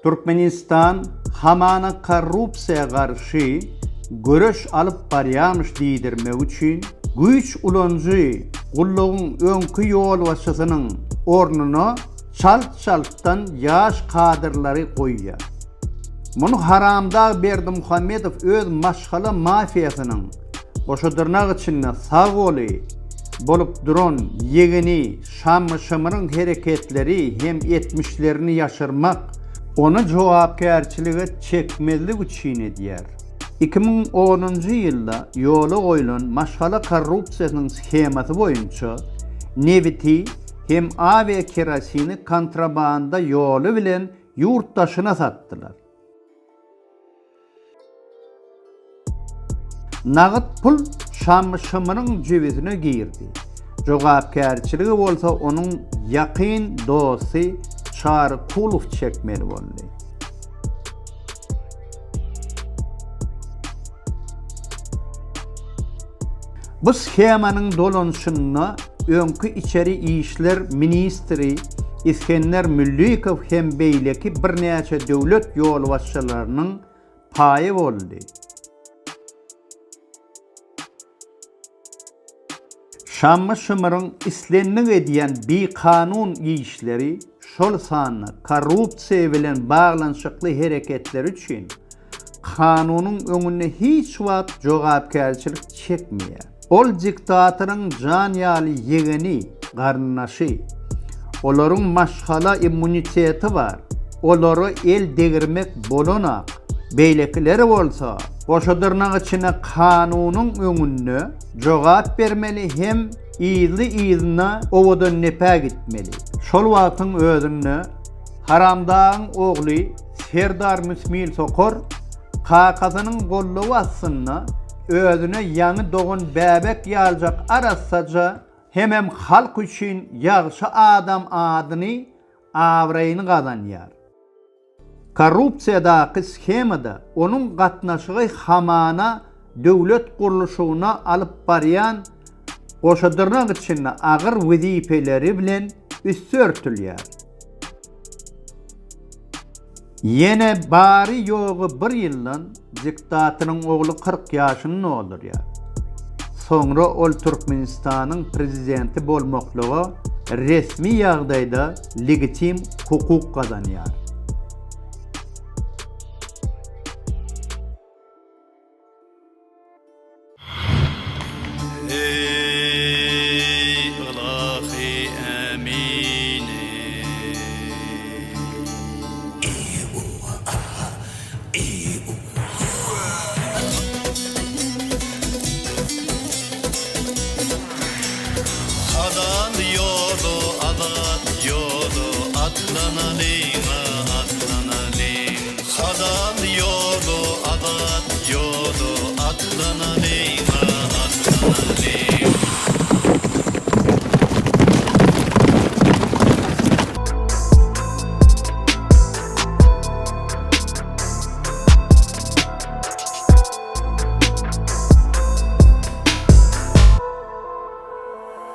Türkmenistan hamana korrupsiya karşı görüş alıp baryamış diýdirmek üçin güýç ulanjy gullugyň öňkü ýol başçysynyň ornuny çalt-çaltdan ýaş kadrlary goýýar. Muny Haramdag Berdimuhammedow öz maşgala mafiýasynyň goşadyrnak içinde sağ goly bolup duran ýegini şamyşymyň hereketleri hem etmişlerini ýaşyrmak onu jogapkärçilige çekmezlik üçin edýär. 2010-njy ýylda ýola goýulan maşgala korrupsiýasynyň skemasy boýunça neviti hem aviya kerosini kontrabanda ýoly bilen ýurtdaşyna satdylar. Nagyt pul şamyşymynyň jebesine girdi. Jogapkärçiligi bolsa onuň ýakyn dosty Çar Kulov çekmeli boldy. Bu schemanyň dolanşyna öňkü içeri işler ministri İskender Müllikow hem beýleki birnäçe döwlet ýol başçylarynyň paýy boldy. Şamyşymyň islenlik edýän bir kanun işleri şol sany korrupsiýa bilen baglanşykly hereketler üçin kanunyň öňüne hiç wagt jogapkärçilik çekmeýär. Ol diktatoryň jan ýaly ýegini, garnaşy, olaryň maşgala immuniteti bar. Olary el degirmek bolanak. Beýlekileri bolsa, goşadyrnak içine kanunyň öňünde jogap bermeli hem ýyly owadan nepä gitmeli. Şol wagtyň özünde Haramdagň ogly Serdar Müsmil Sokor kakasynyň gollugy aslynda özüne ýany dogan bäbek ýaljak arassaja hemem halk üçin ýagşy adam adyny awraýyny gazanýar. Korrupsiýadaky schemada onuň gatnaşygy hamana döwlet gurulşyna alyp barýan goşadyrnak için agyr wezipeleri bilen üstörtülýär. Yine bari ýogy bir ýyldan diktatoryň ogly 40 ýaşyny oldurýar. Soňra ol Türkmenistanyň prezidenti bolmaklyga resmi ýagdaýda legitim hukuk gazanýar. Adan yolu atlanali